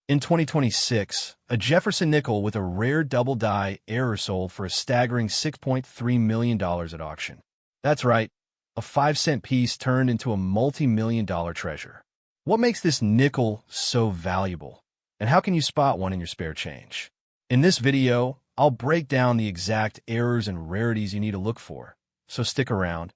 In 2026, a Jefferson nickel with a rare double-die error sold for a staggering $6.3 million at auction. That's right, a 5-cent piece turned into a multi-million-dollar treasure. What makes this nickel so valuable? And how can you spot one in your spare change? In this video, I'll break down the exact errors and rarities you need to look for, so stick around.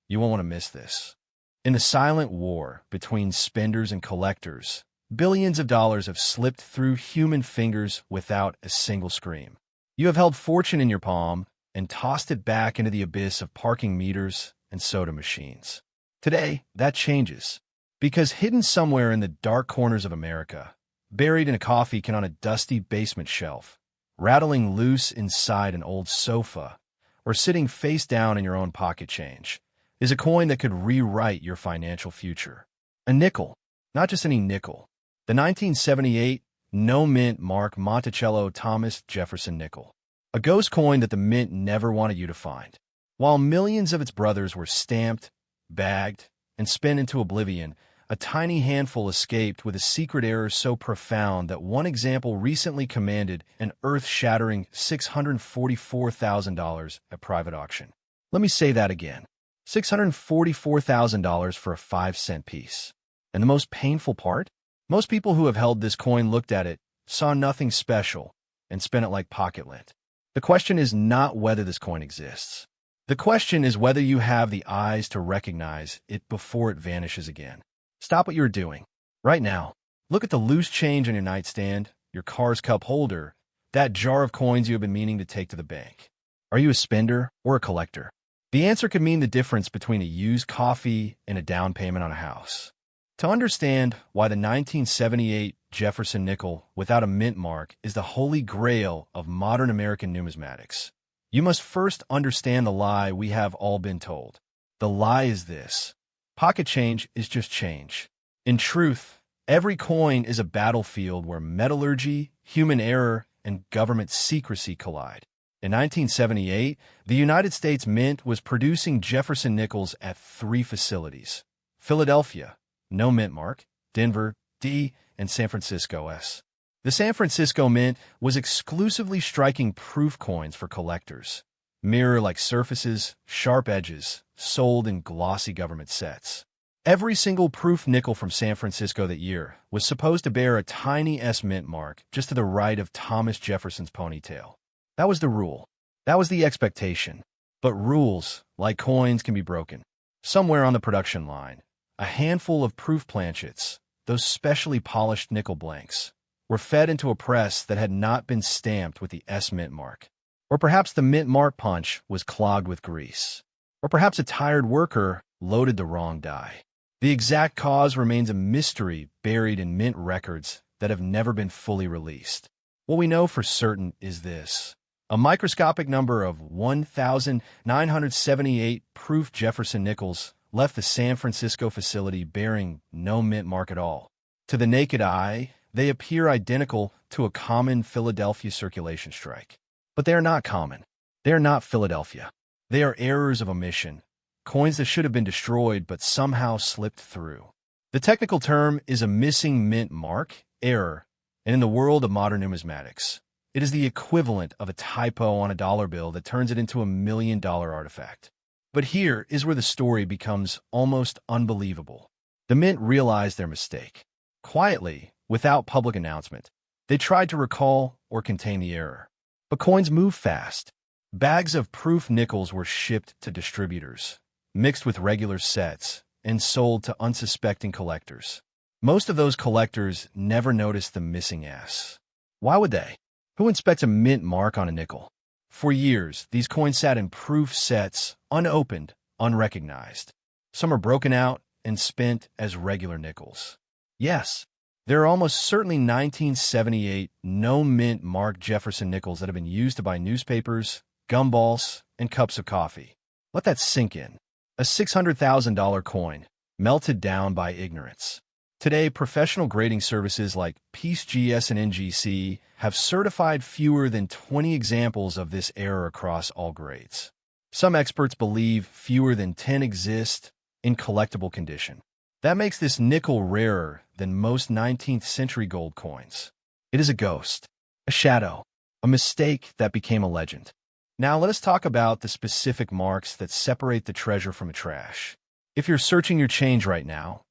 You won't want to miss this. In the silent war between spenders and collectors, billions of dollars have slipped through human fingers without a single scream. You have held fortune in your palm and tossed it back into the abyss of parking meters and soda machines. Today, that changes, because hidden somewhere in the dark corners of America, buried in a coffee can on a dusty basement shelf, rattling loose inside an old sofa, or sitting face down in your own pocket change, is a coin that could rewrite your financial future. A nickel, not just any nickel. The 1978 no-mint mark Monticello Thomas Jefferson nickel, a ghost coin that the mint never wanted you to find. While millions of its brothers were stamped, bagged, and spent into oblivion, a tiny handful escaped with a secret error so profound that one example recently commanded an earth-shattering $644,000 at private auction. Let me say that again. $644,000 for a 5-cent piece. And the most painful part? Most people who have held this coin looked at it, saw nothing special, and spent it like pocket lint. The question is not whether this coin exists. The question is whether you have the eyes to recognize it before it vanishes again. Stop what you're doing. Right now, look at the loose change on your nightstand, your car's cup holder, that jar of coins you have been meaning to take to the bank. Are you a spender or a collector? The answer could mean the difference between a used coffee and a down payment on a house. To understand why the 1978 Jefferson nickel without a mint mark is the holy grail of modern American numismatics, you must first understand the lie we have all been told. The lie is this: pocket change is just change. In truth, every coin is a battlefield where metallurgy, human error, and government secrecy collide. In 1978, the United States Mint was producing Jefferson nickels at 3 facilities: Philadelphia, no mint mark; Denver, D; and San Francisco, S. The San Francisco Mint was exclusively striking proof coins for collectors. Mirror-like surfaces, sharp edges, sold in glossy government sets. Every single proof nickel from San Francisco that year was supposed to bear a tiny S mint mark just to the right of Thomas Jefferson's ponytail. That was the rule. That was the expectation. But rules, like coins, can be broken. Somewhere on the production line, a handful of proof planchets, those specially polished nickel blanks, were fed into a press that had not been stamped with the S mint mark. Or perhaps the mint mark punch was clogged with grease. Or perhaps a tired worker loaded the wrong die. The exact cause remains a mystery buried in mint records that have never been fully released. What we know for certain is this: a microscopic number of 1,978 proof Jefferson nickels left the San Francisco facility bearing no mint mark at all. To the naked eye, they appear identical to a common Philadelphia circulation strike. But they are not common. They are not Philadelphia. They are errors of omission, coins that should have been destroyed but somehow slipped through. The technical term is a missing mint mark, error, and in the world of modern numismatics, it is the equivalent of a typo on a dollar bill that turns it into a $1 million artifact. But here is where the story becomes almost unbelievable. The mint realized their mistake. Quietly, without public announcement, they tried to recall or contain the error. But coins move fast. Bags of proof nickels were shipped to distributors, mixed with regular sets, and sold to unsuspecting collectors. Most of those collectors never noticed the missing S. Why would they? Who inspects a mint mark on a nickel? For years, these coins sat in proof sets, unopened, unrecognized. Some are broken out and spent as regular nickels. Yes, there are almost certainly 1978 no-mint mark Jefferson nickels that have been used to buy newspapers, gumballs, and cups of coffee. Let that sink in. A $600,000 coin, melted down by ignorance. Today, professional grading services like PeaceGS and NGC have certified fewer than 20 examples of this error across all grades. Some experts believe fewer than 10 exist in collectible condition. That makes this nickel rarer than most 19th century gold coins. It is a ghost, a shadow, a mistake that became a legend. Now let us talk about the specific marks that separate the treasure from the trash. If you're searching your change right now,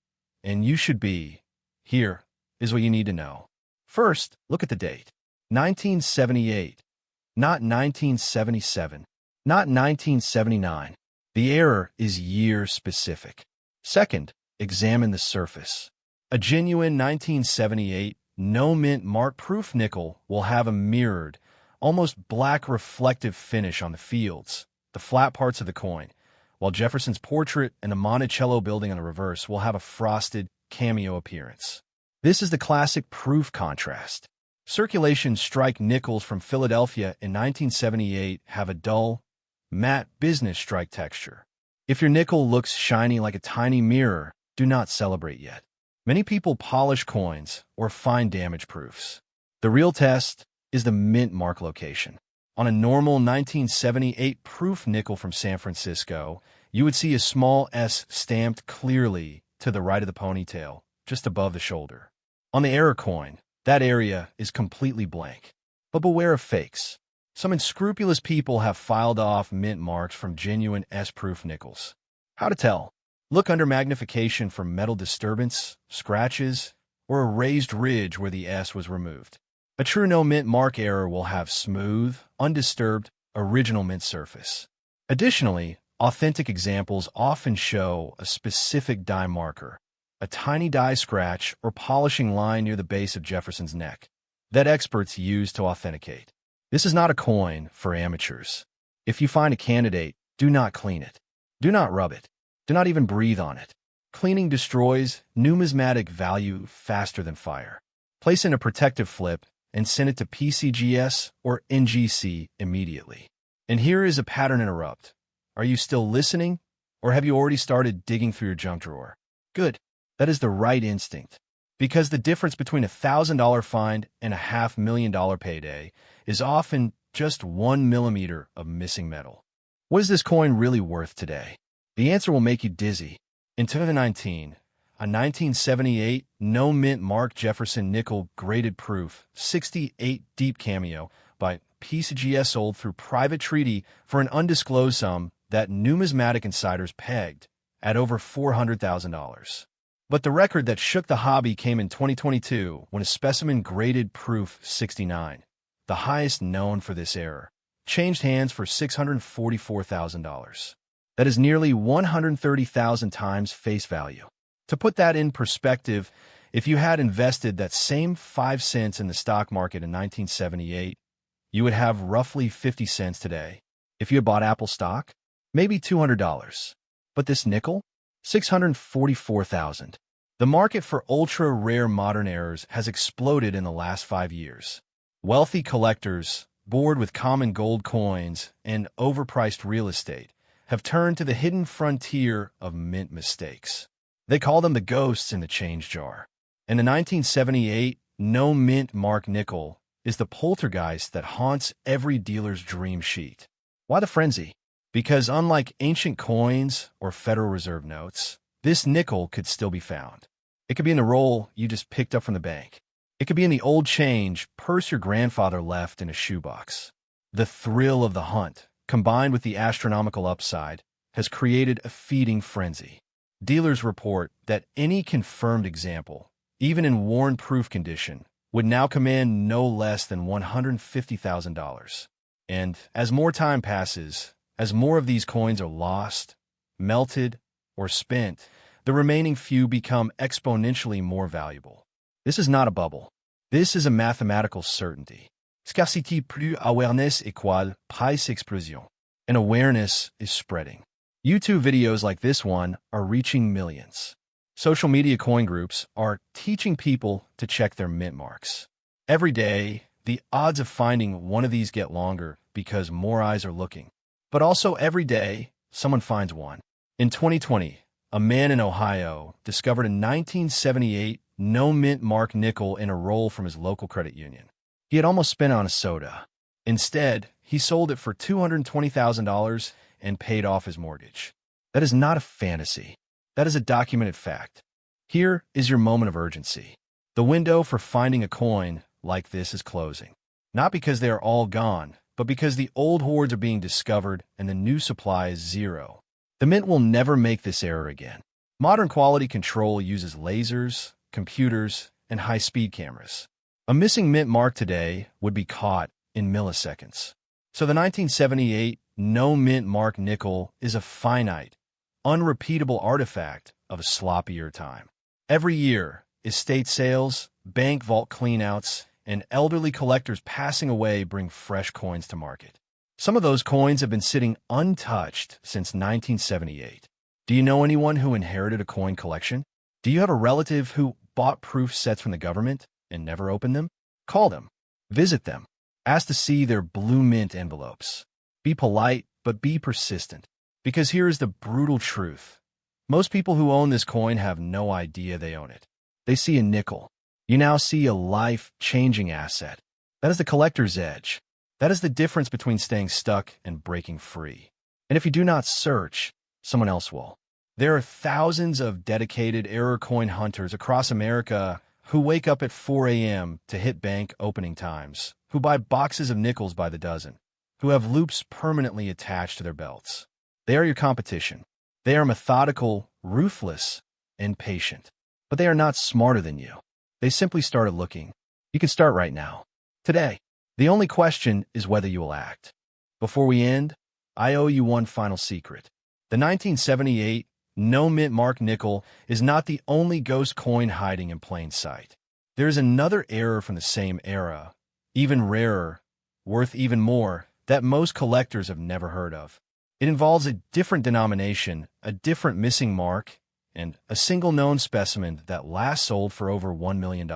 and you should be, here is what you need to know. First, look at the date. 1978, not 1977, not 1979. The error is year-specific. Second, examine the surface. A genuine 1978 no-mint mark-proof nickel will have a mirrored, almost black reflective finish on the fields, the flat parts of the coin, while Jefferson's portrait and the Monticello building on the reverse will have a frosted, cameo appearance. This is the classic proof contrast. Circulation strike nickels from Philadelphia in 1978 have a dull, matte business strike texture. If your nickel looks shiny like a tiny mirror, do not celebrate yet. Many people polish coins or find damage proofs. The real test is the mint mark location. On a normal 1978 proof nickel from San Francisco, you would see a small S stamped clearly to the right of the ponytail, just above the shoulder. On the error coin, that area is completely blank. But beware of fakes. Some unscrupulous people have filed off mint marks from genuine S-proof nickels. How to tell? Look under magnification for metal disturbance, scratches, or a raised ridge where the S was removed. A true no-mint mark error will have smooth, undisturbed, original mint surface. Additionally, authentic examples often show a specific die marker, a tiny die scratch or polishing line near the base of Jefferson's neck, that experts use to authenticate. This is not a coin for amateurs. If you find a candidate, do not clean it. Do not rub it. Do not even breathe on it. Cleaning destroys numismatic value faster than fire. Place in a protective flip and send it to PCGS or NGC immediately. And here is a pattern interrupt. Are you still listening, or have you already started digging through your junk drawer? Good. That is the right instinct. Because the difference between a $1,000 fine and a $500,000 payday is often just 1 millimeter of missing metal. What is this coin really worth today? The answer will make you dizzy. In 2019, a 1978 no-mint Mark Jefferson nickel graded proof 68 deep cameo by PCGS sold through private treaty for an undisclosed sum that numismatic insiders pegged at over $400,000. But the record that shook the hobby came in 2022 when a specimen graded proof 69, the highest known for this error, changed hands for $644,000. That is nearly 130,000 times face value. To put that in perspective, if you had invested that same 5 cents in the stock market in 1978, you would have roughly 50 cents today. If you had bought Apple stock, maybe $200. But this nickel? $644,000. The market for ultra-rare modern errors has exploded in the last 5 years. Wealthy collectors, bored with common gold coins and overpriced real estate, have turned to the hidden frontier of mint mistakes. They call them the ghosts in the change jar. And the 1978 no-mint mark nickel is the poltergeist that haunts every dealer's dream sheet. Why the frenzy? Because unlike ancient coins or Federal Reserve notes, this nickel could still be found. It could be in the roll you just picked up from the bank. It could be in the old change purse your grandfather left in a shoebox. The thrill of the hunt, combined with the astronomical upside, has created a feeding frenzy. Dealers report that any confirmed example, even in worn-proof condition, would now command no less than $150,000. And as more time passes, as more of these coins are lost, melted, or spent, the remaining few become exponentially more valuable. This is not a bubble. This is a mathematical certainty. Scarcity plus awareness égale price explosion. And awareness is spreading. YouTube videos like this one are reaching millions. Social media coin groups are teaching people to check their mint marks. Every day, the odds of finding one of these get longer because more eyes are looking. But also every day, someone finds one. In 2020, a man in Ohio discovered a 1978 no-mint mark nickel in a roll from his local credit union. He had almost spent it on a soda. Instead, he sold it for $220,000 and paid off his mortgage. That is not a fantasy. That is a documented fact. Here is your moment of urgency. The window for finding a coin like this is closing. Not because they are all gone, but because the old hoards are being discovered and the new supply is zero. The Mint will never make this error again. Modern quality control uses lasers, computers, and high-speed cameras. A missing Mint mark today would be caught in milliseconds. So the 1978 no Mint mark nickel is a finite, unrepeatable artifact of a sloppier time. Every year, estate sales, bank vault cleanouts, and elderly collectors passing away bring fresh coins to market. Some of those coins have been sitting untouched since 1978. Do you know anyone who inherited a coin collection? Do you have a relative who bought proof sets from the government and never opened them? Call them. Visit them. Ask to see their blue mint envelopes. Be polite, but be persistent. Because here is the brutal truth. Most people who own this coin have no idea they own it. They see a nickel. You now see a life-changing asset. That is the collector's edge. That is the difference between staying stuck and breaking free. And if you do not search, someone else will. There are thousands of dedicated error coin hunters across America who wake up at 4 a.m. to hit bank opening times, who buy boxes of nickels by the dozen, who have loops permanently attached to their belts. They are your competition. They are methodical, ruthless, and patient. But they are not smarter than you. They simply started looking. You can start right now. Today. The only question is whether you will act. Before we end, I owe you one final secret. The 1978 no Mint mark nickel is not the only ghost coin hiding in plain sight. There is another error from the same era, even rarer, worth even more, that most collectors have never heard of. It involves a different denomination, a different missing mark, and a single known specimen that last sold for over $1 million.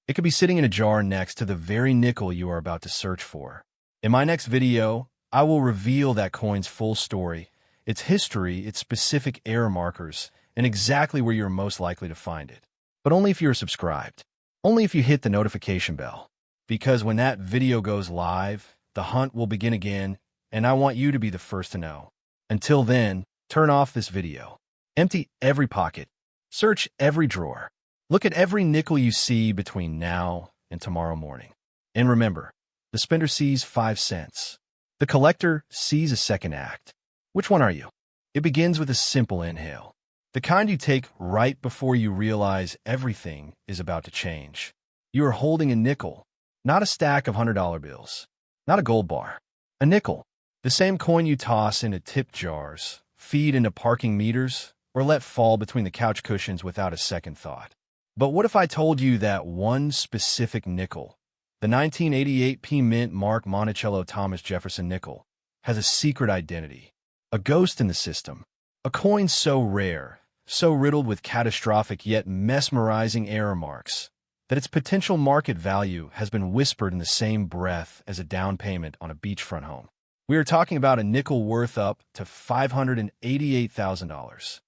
It could be sitting in a jar next to the very nickel you are about to search for. In my next video, I will reveal that coin's full story, its history, its specific error markers, and exactly where you're most likely to find it. But only if you're subscribed. Only if you hit the notification bell. Because when that video goes live, the hunt will begin again, and I want you to be the first to know. Until then, turn off this video. Empty every pocket. Search every drawer. Look at every nickel you see between now and tomorrow morning. And remember, the spender sees 5 cents. The collector sees a second act. Which one are you? It begins with a simple inhale. The kind you take right before you realize everything is about to change. You are holding a nickel, not a stack of $100 bills, not a gold bar. A nickel, the same coin you toss into tip jars, feed into parking meters, or let fall between the couch cushions without a second thought. But what if I told you that one specific nickel, the 1988 P Mint mark Monticello Thomas Jefferson nickel, has a secret identity, a ghost in the system, a coin so rare, so riddled with catastrophic yet mesmerizing error marks, that its potential market value has been whispered in the same breath as a down payment on a beachfront home. We are talking about a nickel worth up to $588,000.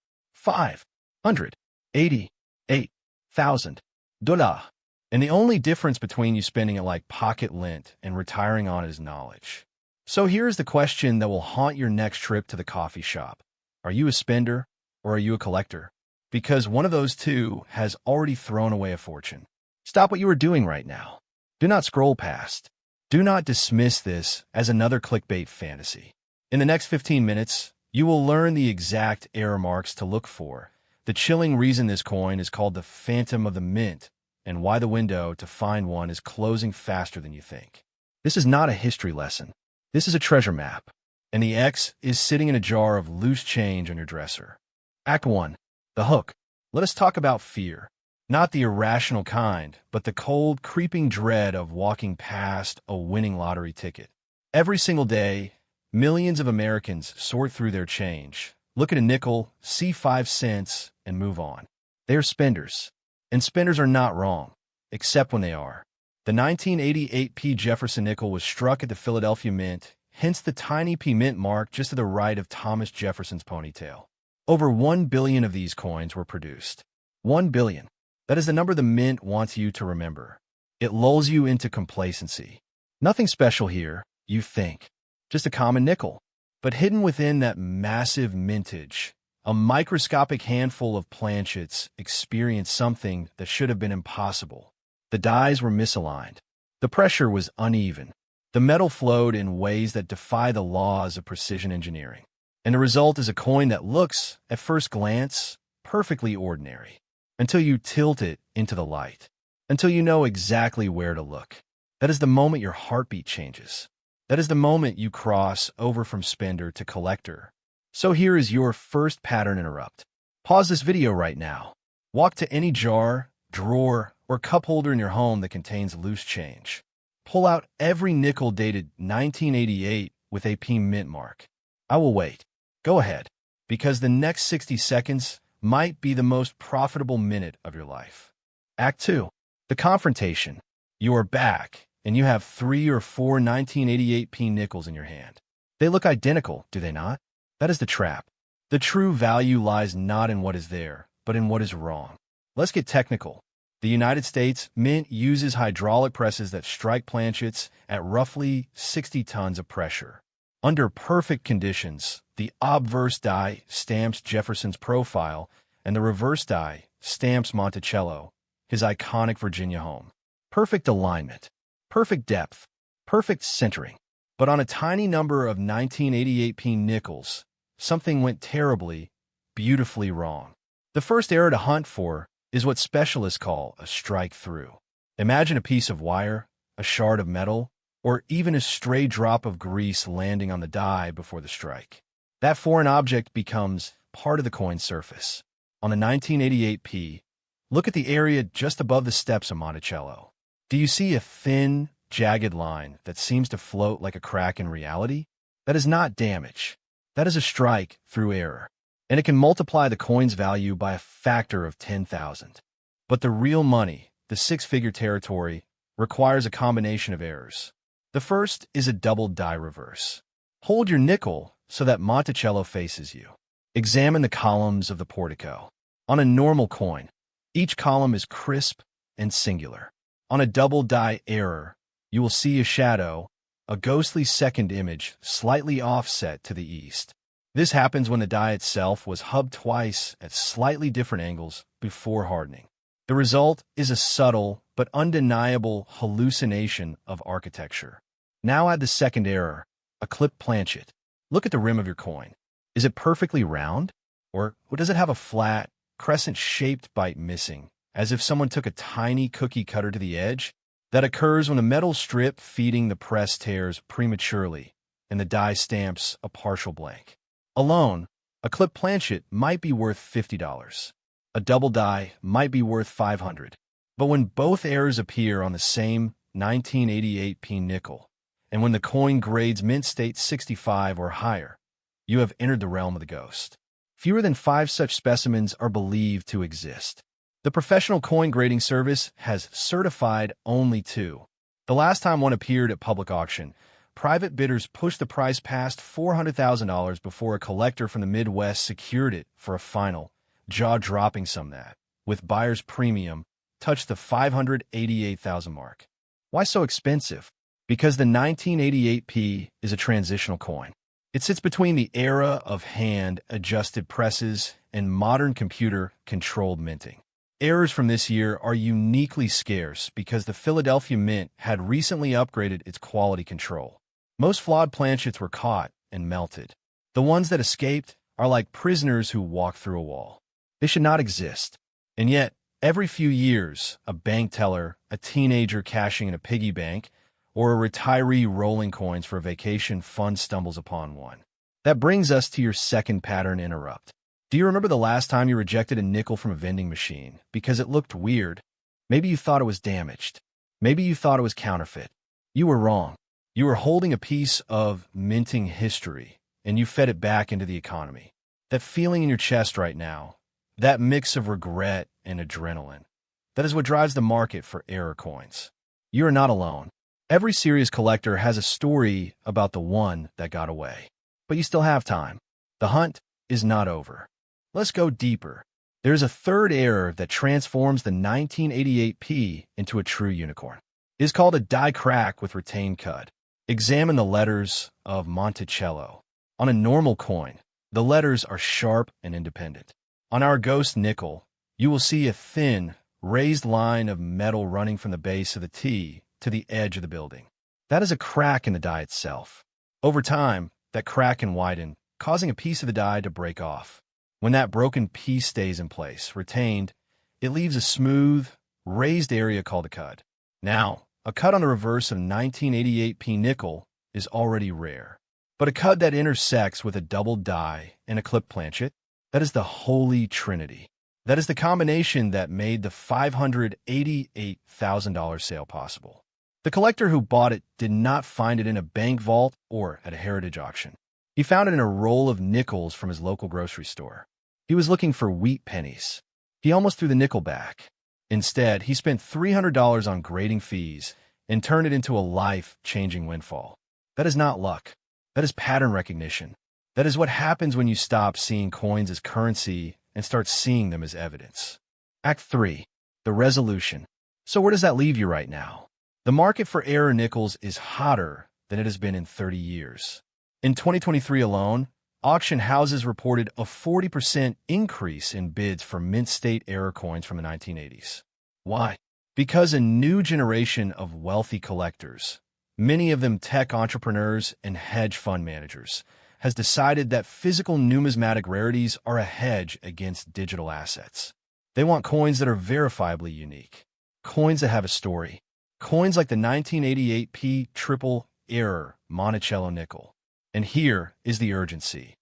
$588,000. And the only difference between you spending it like pocket lint and retiring on it is knowledge. So here's the question that will haunt your next trip to the coffee shop. Are you a spender or are you a collector? Because one of those two has already thrown away a fortune. Stop what you are doing right now. Do not scroll past. Do not dismiss this as another clickbait fantasy. In the next 15 minutes, you will learn the exact error marks to look for, the chilling reason this coin is called the Phantom of the Mint, and why the window to find one is closing faster than you think. This is not a history lesson. This is a treasure map, and the X is sitting in a jar of loose change on your dresser. Act 1. The hook. Let us talk about fear. Not the irrational kind, but the cold, creeping dread of walking past a winning lottery ticket. Every single day, millions of Americans sort through their change, look at a nickel, see 5 cents, and move on. They are spenders. And spenders are not wrong, except when they are. The 1988 P. Jefferson nickel was struck at the Philadelphia Mint, hence the tiny P Mint mark just to the right of Thomas Jefferson's ponytail. Over 1 billion of these coins were produced. 1 billion. That is the number the Mint wants you to remember. It lulls you into complacency. Nothing special here, you think. Just a common nickel. But hidden within that massive mintage, a microscopic handful of planchets experienced something that should have been impossible. The dies were misaligned. The pressure was uneven. The metal flowed in ways that defy the laws of precision engineering. And the result is a coin that looks, at first glance, perfectly ordinary, until you tilt it into the light, until you know exactly where to look. That is the moment your heartbeat changes. That is the moment you cross over from spender to collector. So here is your first pattern interrupt. Pause this video right now. Walk to any jar, drawer, or cup holder in your home that contains loose change. Pull out every nickel dated 1988 with a P mint mark. I will wait. Go ahead, because the next 60 seconds might be the most profitable minute of your life. Act 2. The confrontation. You are back, and you have 3 or 4 1988 P nickels in your hand. They look identical, do they not? That is the trap. The true value lies not in what is there, but in what is wrong. Let's get technical. The United States Mint uses hydraulic presses that strike planchets at roughly 60 tons of pressure. Under perfect conditions, the obverse die stamps Jefferson's profile, and the reverse die stamps Monticello, his iconic Virginia home. Perfect alignment, perfect depth, perfect centering. But on a tiny number of 1988 P nickels, something went terribly, beautifully wrong. The first error to hunt for is what specialists call a strike through. Imagine a piece of wire, a shard of metal, or even a stray drop of grease landing on the die before the strike. That foreign object becomes part of the coin's surface. On the 1988 P, look at the area just above the steps of Monticello. Do you see a thin, jagged line that seems to float like a crack in reality? That is not damage. That is a strike through error, and it can multiply the coin's value by a factor of 10,000. But the real money, the six-figure territory, requires a combination of errors. The first is a double die reverse. Hold your nickel so that Monticello faces you. Examine the columns of the portico. On a normal coin, each column is crisp and singular. On a double die error, you will see a shadow, a ghostly second image slightly offset to the east. This happens when the die itself was hubbed twice at slightly different angles before hardening. The result is a subtle but undeniable hallucination of architecture. Now add the second error, a clipped planchet. Look at the rim of your coin. Is it perfectly round? Or does it have a flat, crescent-shaped bite missing, as if someone took a tiny cookie cutter to the edge? That occurs when the metal strip feeding the press tears prematurely, and the die stamps a partial blank. Alone, a clipped planchet might be worth $50. A double die might be worth $500. But when both errors appear on the same 1988 P nickel, and when the coin grades mint state 65 or higher, you have entered the realm of the ghost. Fewer than 5 such specimens are believed to exist. The professional coin grading service has certified only 2. The last time one appeared at public auction, private bidders pushed the price past $400,000 before a collector from the Midwest secured it for a final, jaw-dropping sum that, with buyer's premium, touched the $588,000 mark. Why so expensive? Because the 1988 P is a transitional coin. It sits between the era of hand-adjusted presses and modern computer-controlled minting. Errors from this year are uniquely scarce because the Philadelphia Mint had recently upgraded its quality control. Most flawed planchets were caught and melted. The ones that escaped are like prisoners who walk through a wall. They should not exist. And yet, every few years, a bank teller, a teenager cashing in a piggy bank, or a retiree rolling coins for a vacation fund stumbles upon one. That brings us to your second pattern interrupt. Do you remember the last time you rejected a nickel from a vending machine because it looked weird? Maybe you thought it was damaged. Maybe you thought it was counterfeit. You were wrong. You were holding a piece of minting history, and you fed it back into the economy. That feeling in your chest right now, that mix of regret and adrenaline, that is what drives the market for error coins. You are not alone. Every serious collector has a story about the one that got away. But you still have time. The hunt is not over. Let's go deeper. There's a third error that transforms the 1988 P into a true unicorn. It is called a die crack with retained cut. Examine the letters of Monticello. On a normal coin, the letters are sharp and independent. On our ghost nickel, you will see a thin, raised line of metal running from the base of the T to the edge of the building. That is a crack in the die itself. Over time, that crack can widen, causing a piece of the die to break off. When that broken piece stays in place, retained, it leaves a smooth, raised area called a cut. Now, a cut on the reverse of 1988p nickel is already rare. But a cut that intersects with a doubled die and a clipped planchet, that is the Holy Trinity. That is the combination that made the $588,000 sale possible. The collector who bought it did not find it in a bank vault or at a heritage auction. He found it in a roll of nickels from his local grocery store. He was looking for wheat pennies. He almost threw the nickel back. Instead, he spent $300 on grading fees and turned it into a life-changing windfall. That is not luck. That is pattern recognition. That is what happens when you stop seeing coins as currency and start seeing them as evidence. Act 3. The resolution. So where does that leave you right now? The market for error nickels is hotter than it has been in 30 years. In 2023 alone, auction houses reported a 40% increase in bids for mint state error coins from the 1980s. Why? Because a new generation of wealthy collectors, many of them tech entrepreneurs and hedge fund managers, has decided that physical numismatic rarities are a hedge against digital assets. They want coins that are verifiably unique, coins that have a story, coins like the 1988p triple error Monticello nickel. And here is the urgency.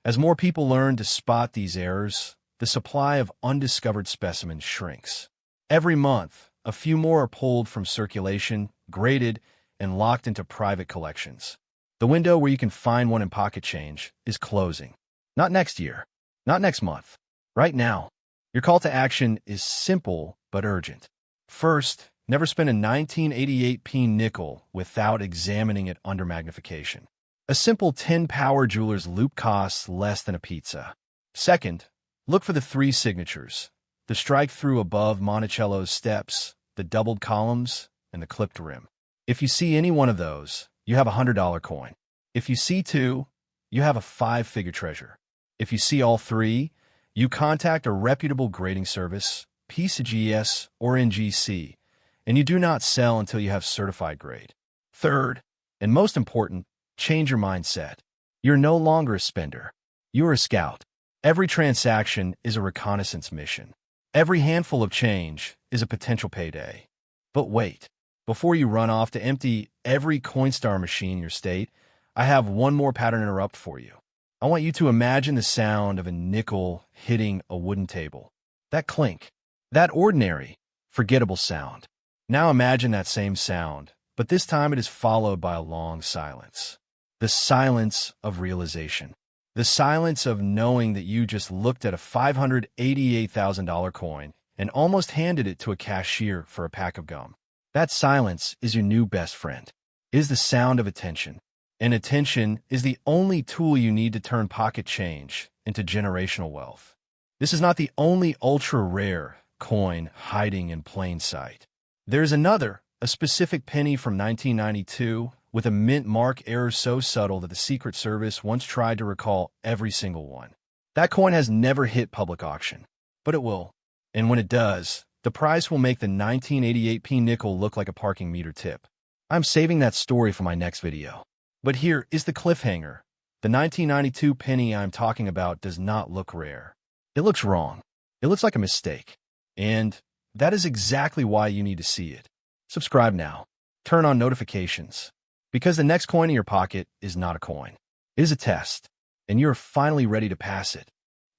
As more people learn to spot these errors, the supply of undiscovered specimens shrinks. Every month, a few more are pulled from circulation, graded, and locked into private collections. The window where you can find one in pocket change is closing. Not next year, not next month, right now. Your call to action is simple but urgent. First, never spend a 1988p nickel without examining it under magnification. A simple 10-power jeweler's loupe costs less than a pizza. Second, look for the 3 signatures, the strike-through above Monticello's steps, the doubled columns, and the clipped rim. If you see any one of those, you have a $100 coin. If you see 2, you have a 5-figure treasure. If you see all 3, you contact a reputable grading service, PCGS or NGC, and you do not sell until you have certified grade. Third, and most important, change your mindset. You're no longer a spender. You're a scout. Every transaction is a reconnaissance mission. Every handful of change is a potential payday. But wait, before you run off to empty every Coinstar machine in your state, I have one more pattern interrupt for you. I want you to imagine the sound of a nickel hitting a wooden table. That clink, that ordinary, forgettable sound. Now imagine that same sound, but this time it is followed by a long silence. The silence of realization. The silence of knowing that you just looked at a $588,000 coin and almost handed it to a cashier for a pack of gum. That silence is your new best friend. It is the sound of attention. And attention is the only tool you need to turn pocket change into generational wealth. This is not the only ultra-rare coin hiding in plain sight. There is another, a specific penny from 1992, with a mint mark error so subtle that the Secret Service once tried to recall every single one. That coin has never hit public auction, but it will. And when it does, the price will make the 1988p nickel look like a parking meter tip. I'm saving that story for my next video. But here is the cliffhanger. The 1992 penny I'm talking about does not look rare. It looks wrong. It looks like a mistake. And that is exactly why you need to see it. Subscribe now. Turn on notifications. Because the next coin in your pocket is not a coin. It is a test, and you're finally ready to pass it.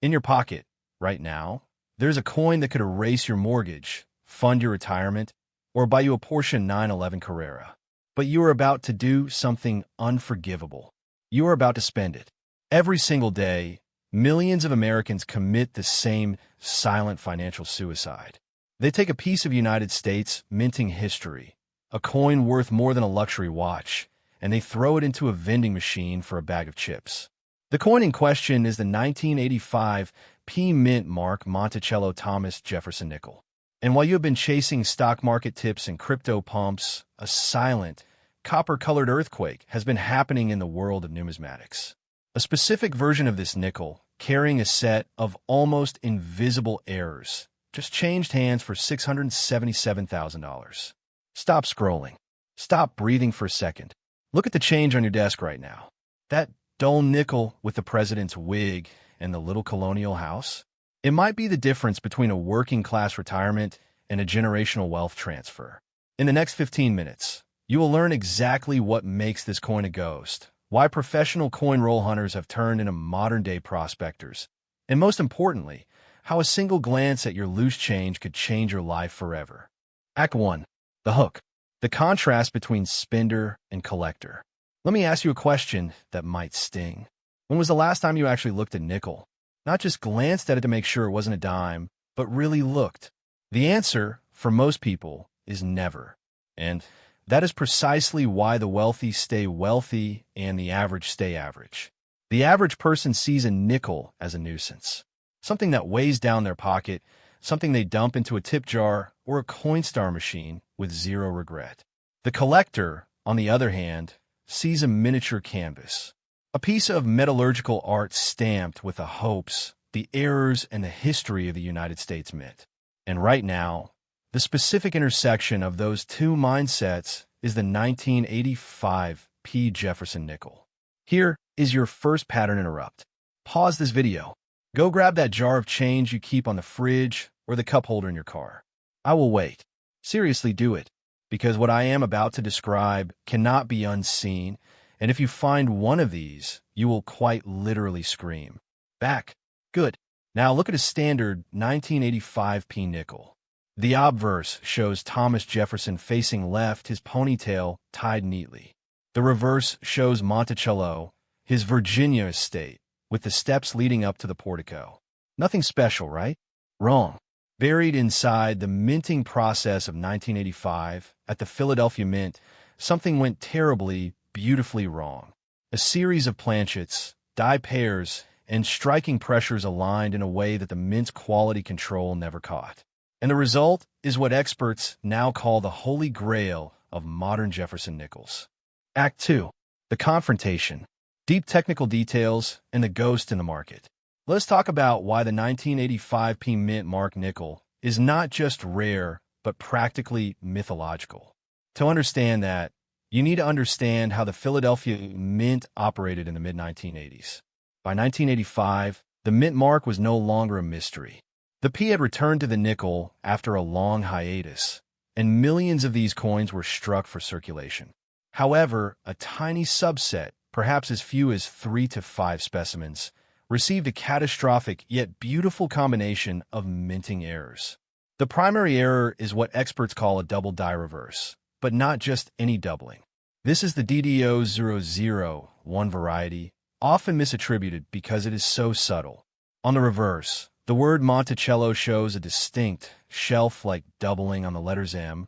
In your pocket, right now, there's a coin that could erase your mortgage, fund your retirement, or buy you a Porsche 911 Carrera. But you are about to do something unforgivable. You are about to spend it. Every single day, millions of Americans commit the same silent financial suicide. They take a piece of United States minting history, a coin worth more than a luxury watch, and they throw it into a vending machine for a bag of chips. The coin in question is the 1985 P Mint Mark Monticello Thomas Jefferson nickel. And while you have been chasing stock market tips and crypto pumps, a silent, copper-colored earthquake has been happening in the world of numismatics. A specific version of this nickel, carrying a set of almost invisible errors, just changed hands for $677,000. Stop scrolling. Stop breathing for a second. Look at the change on your desk right now. That dull nickel with the president's wig and the little colonial house? It might be the difference between a working-class retirement and a generational wealth transfer. In the next 15 minutes, you will learn exactly what makes this coin a ghost, why professional coin roll hunters have turned into modern-day prospectors, and most importantly, how a single glance at your loose change could change your life forever. Act 1. The hook. The contrast between spender and collector. Let me ask you a question that might sting. When was the last time you actually looked at nickel? Not just glanced at it to make sure it wasn't a dime, but really looked. The answer, for most people, is never. And that is precisely why the wealthy stay wealthy and the average stay average. The average person sees a nickel as a nuisance, something that weighs down their pocket, something they dump into a tip jar or a Coinstar machine with zero regret. The collector, on the other hand, sees a miniature canvas, a piece of metallurgical art stamped with the hopes, the errors, and the history of the United States Mint. And right now, the specific intersection of those two mindsets is the 1985 P. Jefferson nickel. Here is your first pattern interrupt. Pause this video. Go grab that jar of change you keep on the fridge or the cup holder in your car. I will wait. Seriously, do it, because what I am about to describe cannot be unseen, and if you find one of these, you will quite literally scream. Back. Good. Now look at a standard 1985 P nickel. The obverse shows Thomas Jefferson facing left, his ponytail tied neatly. The reverse shows Monticello, his Virginia estate, with the steps leading up to the portico. Nothing special, right? Wrong. Buried inside the minting process of 1985 at the Philadelphia Mint, something went terribly, beautifully wrong. A series of planchets, die pairs, and striking pressures aligned in a way that the Mint's quality control never caught. And the result is what experts now call the holy grail of modern Jefferson nickels. Act 2. The confrontation. Deep technical details and the ghost in the market. Let's talk about why the 1985 P Mint Mark nickel is not just rare, but practically mythological. To understand that, you need to understand how the Philadelphia Mint operated in the mid-1980s. By 1985, the Mint Mark was no longer a mystery. The P had returned to the nickel after a long hiatus, and millions of these coins were struck for circulation. However, a tiny subset, perhaps as few as 3 to 5 specimens, received a catastrophic yet beautiful combination of minting errors. The primary error is what experts call a double die reverse, but not just any doubling. This is the DDO001 variety, often misattributed because it is so subtle. On the reverse, the word Monticello shows a distinct, shelf-like doubling on the letters M,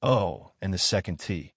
O, and the second T.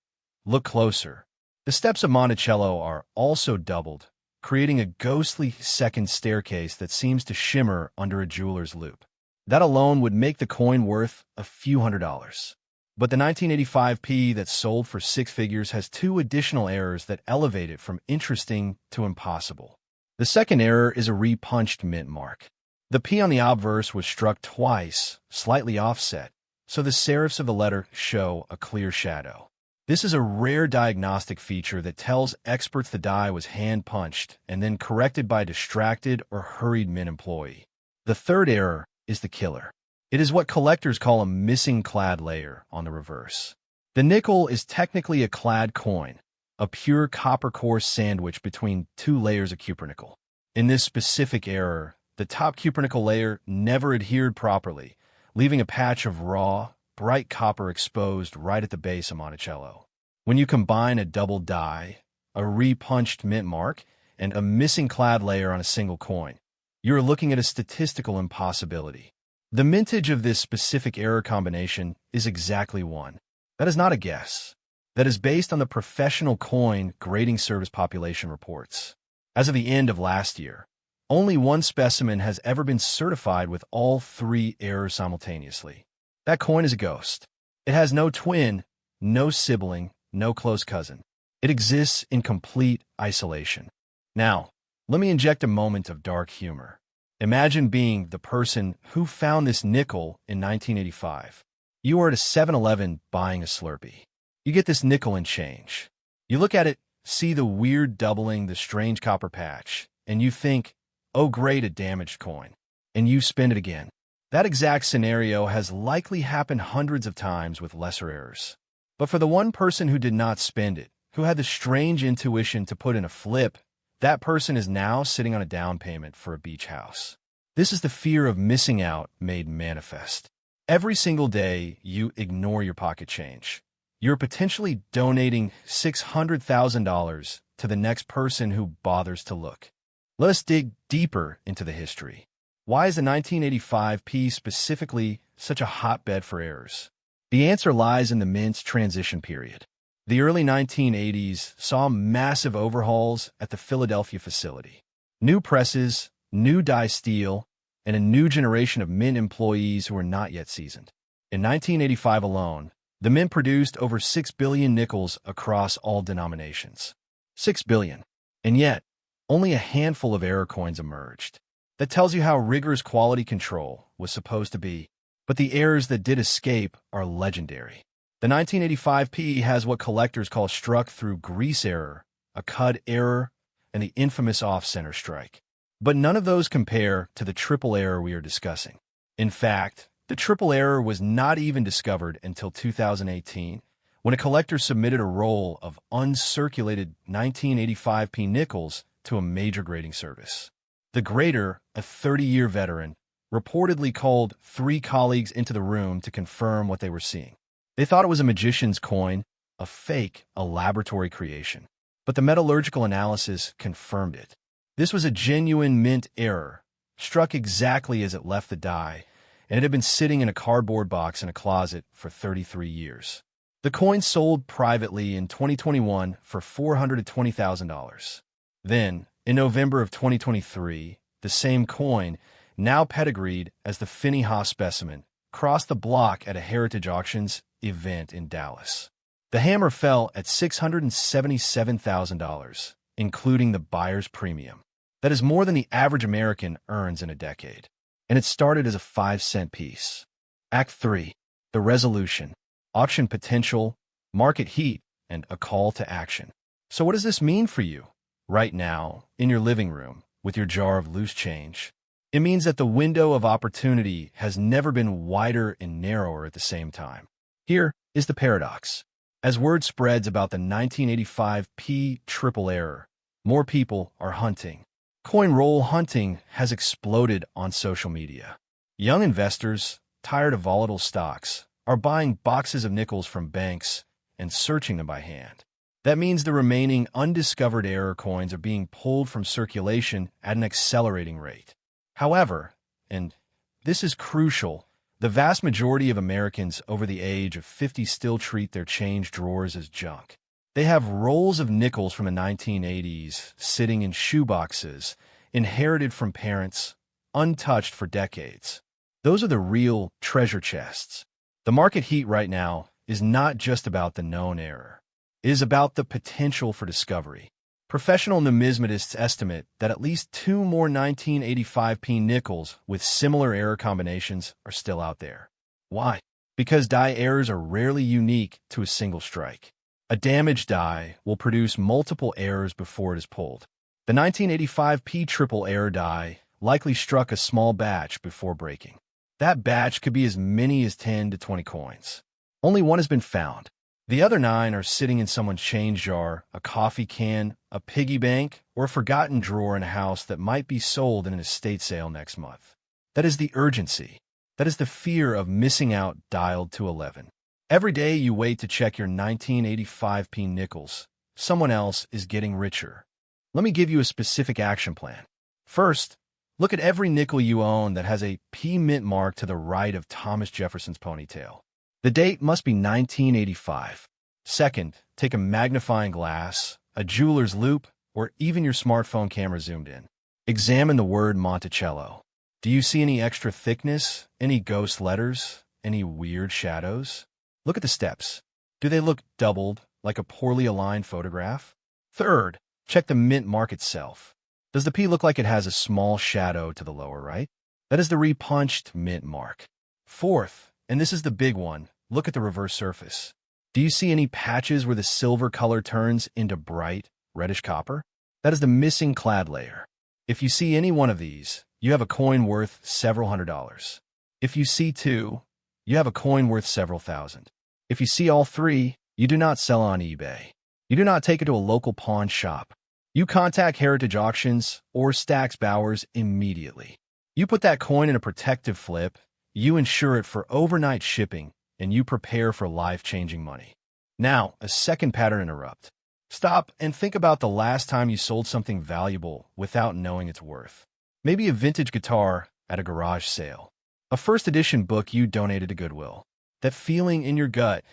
Look closer. The steps of Monticello are also doubled, creating a ghostly second staircase that seems to shimmer under a jeweler's loupe. That alone would make the coin worth a few $100s. But the 1985 P that sold for 6 figures has 2 additional errors that elevate it from interesting to impossible. The second error is a repunched mint mark. The P on the obverse was struck twice, slightly offset, so the serifs of the letter show a clear shadow. This is a rare diagnostic feature that tells experts the die was hand-punched and then corrected by a distracted or hurried mint employee. The third error is the killer. It is what collectors call a missing clad layer on the reverse. The nickel is technically a clad coin, a pure copper core sandwich between 2 layers of cupronickel. In this specific error, the top cupronickel layer never adhered properly, leaving a patch of raw, bright copper exposed right at the base of Monticello. When you combine a double die, a repunched mint mark, and a missing clad layer on a single coin, you're looking at a statistical impossibility. The mintage of this specific error combination is exactly 1. That is not a guess. That is based on the professional coin grading service population reports. As of the end of last year, only 1 specimen has ever been certified with all 3 errors simultaneously. That coin is a ghost. It has no twin, no sibling, no close cousin. It exists in complete isolation. Now, let me inject a moment of dark humor. Imagine being the person who found this nickel in 1985. You are at a 7-Eleven buying a Slurpee. You get this nickel and change. You look at it, see the weird doubling, the strange copper patch, and you think, oh great, a damaged coin. And you spend it again. That exact scenario has likely happened hundreds of times with lesser errors. But for the one person who did not spend it, who had the strange intuition to put in a flip, that person is now sitting on a down payment for a beach house. This is the fear of missing out made manifest. Every single day you ignore your pocket change. You're potentially donating $600,000 to the next person who bothers to look. Let us dig deeper into the history. Why is the 1985 piece specifically such a hotbed for errors? The answer lies in the mint's transition period. The early 1980s saw massive overhauls at the Philadelphia facility. New presses, new die steel, and a new generation of mint employees who were not yet seasoned. In 1985 alone, the mint produced over 6 billion nickels across all denominations. 6 billion. And yet, only a handful of error coins emerged. That tells you how rigorous quality control was supposed to be. But the errors that did escape are legendary. The 1985 PE has what collectors call struck through grease error, a cud error, and the infamous off-center strike. But none of those compare to the triple error we are discussing. In fact, the triple error was not even discovered until 2018, when a collector submitted a roll of uncirculated 1985 P nickels to a major grading service. The grader, a 30-year veteran, reportedly called 3 colleagues into the room to confirm what they were seeing. They thought it was a magician's coin, a fake, a laboratory creation. But the metallurgical analysis confirmed it. This was a genuine mint error, struck exactly as it left the die, and it had been sitting in a cardboard box in a closet for 33 years. The coin sold privately in 2021 for $420,000. Then, in November of 2023, the same coin, now pedigreed as the Finney Haas specimen, crossed the block at a Heritage Auctions event in Dallas. The hammer fell at $677,000, including the buyer's premium. That is more than the average American earns in a decade. And it started as a 5-cent piece. Act 3. The resolution. Auction potential, market heat, and a call to action. So what does this mean for you? Right now, in your living room, with your jar of loose change. It means that the window of opportunity has never been wider and narrower at the same time. Here is the paradox. As word spreads about the 1985 P triple error, more people are hunting. Coin roll hunting has exploded on social media. Young investors, tired of volatile stocks, are buying boxes of nickels from banks and searching them by hand. That means the remaining undiscovered error coins are being pulled from circulation at an accelerating rate. However, and this is crucial, the vast majority of Americans over the age of 50 still treat their change drawers as junk. They have rolls of nickels from the 1980s sitting in shoeboxes, inherited from parents, untouched for decades. Those are the real treasure chests. The market heat right now is not just about the known error. It is about the potential for discovery. Professional numismatists estimate that at least 2 more 1985 P nickels with similar error combinations are still out there. Why? Because die errors are rarely unique to a single strike. A damaged die will produce multiple errors before it is pulled. The 1985 P triple error die likely struck a small batch before breaking. That batch could be as many as 10 to 20 coins. Only one has been found. The other 9 are sitting in someone's change jar, a coffee can, a piggy bank, or a forgotten drawer in a house that might be sold in an estate sale next month. That is the urgency. That is the fear of missing out dialed to 11. Every day you wait to check your 1985 P nickels, someone else is getting richer. Let me give you a specific action plan. First, look at every nickel you own that has a P mint mark to the right of Thomas Jefferson's ponytail. The date must be 1985. Second, take a magnifying glass, a jeweler's loupe, or even your smartphone camera zoomed in. Examine the word Monticello. Do you see any extra thickness, any ghost letters, any weird shadows? Look at the steps. Do they look doubled, like a poorly aligned photograph? Third, check the mint mark itself. Does the P look like it has a small shadow to the lower right? That is the repunched mint mark. Fourth, and this is the big one, look at the reverse surface. Do you see any patches where the silver color turns into bright, reddish copper? That is the missing clad layer. If you see any one of these, you have a coin worth several $100s. If you see two, you have a coin worth several thousand. If you see all three, you do not sell on eBay. You do not take it to a local pawn shop. You contact Heritage Auctions or Stax Bowers immediately. You put that coin in a protective flip, you insure it for overnight shipping, and you prepare for life-changing money. Now, a second pattern interrupt. Stop and think about the last time you sold something valuable without knowing its worth. Maybe a vintage guitar at a garage sale. A first edition book you donated to Goodwill. That feeling in your gut,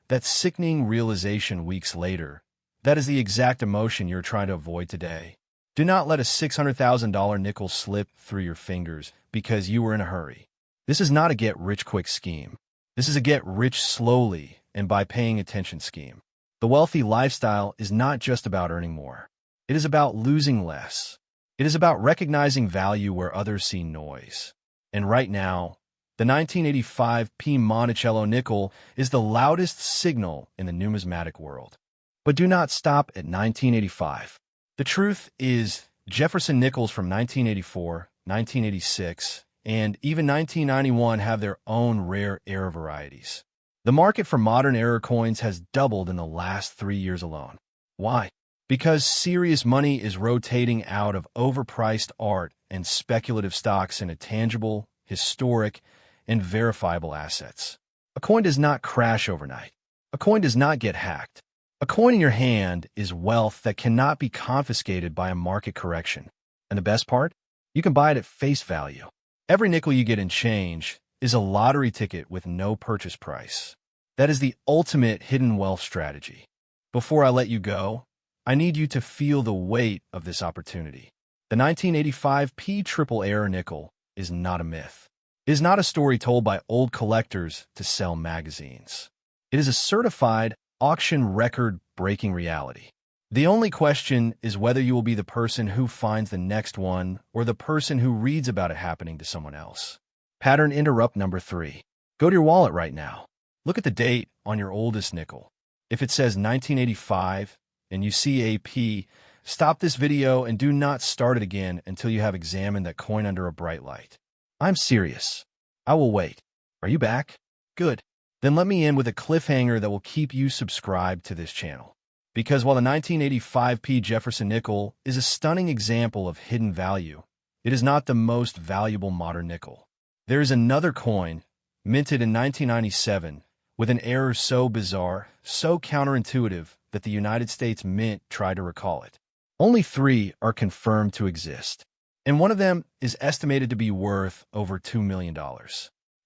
that sickening realization weeks later, that is the exact emotion you're trying to avoid today. Do not let a $600,000 nickel slip through your fingers because you were in a hurry. This is not a get-rich-quick scheme. This is a get-rich-slowly and by paying attention scheme. The wealthy lifestyle is not just about earning more. It is about losing less. It is about recognizing value where others see noise. And right now, the 1985 P Monticello nickel is the loudest signal in the numismatic world. But do not stop at 1985. The truth is, Jefferson nickels from 1984, 1986, and even 1991 have their own rare era varieties. The market for modern era coins has doubled in the last 3 years alone. Why? Because serious money is rotating out of overpriced art and speculative stocks into tangible, historic, and verifiable assets. A coin does not crash overnight. A coin does not get hacked. A coin in your hand is wealth that cannot be confiscated by a market correction. And the best part? You can buy it at face value. Every nickel you get in change is a lottery ticket with no purchase price. That is the ultimate hidden wealth strategy. Before I let you go, I need you to feel the weight of this opportunity. The 1985 P triple error nickel is not a myth. It is not a story told by old collectors to sell magazines. It is a certified, auction record-breaking reality. The only question is whether you will be the person who finds the next one or the person who reads about it happening to someone else. Pattern interrupt number 3. Go to your wallet right now. Look at the date on your oldest nickel. If it says 1985 and you see AP, stop this video and do not start it again until you have examined that coin under a bright light. I'm serious. I will wait. Are you back? Good. Then let me end with a cliffhanger that will keep you subscribed to this channel. Because while the 1985 P Jefferson nickel is a stunning example of hidden value, it is not the most valuable modern nickel. There is another coin, minted in 1997, with an error so bizarre, so counterintuitive, that the United States Mint tried to recall it. Only 3 are confirmed to exist, and one of them is estimated to be worth over $2 million.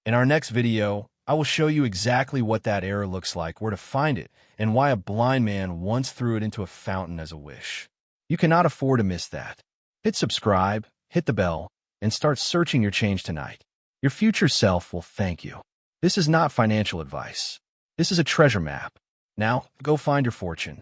In our next video, I will show you exactly what that error looks like, where to find it, and why a blind man once threw it into a fountain as a wish. You cannot afford to miss that. Hit subscribe, hit the bell, and start searching your change tonight. Your future self will thank you. This is not financial advice. This is a treasure map. Now, go find your fortune.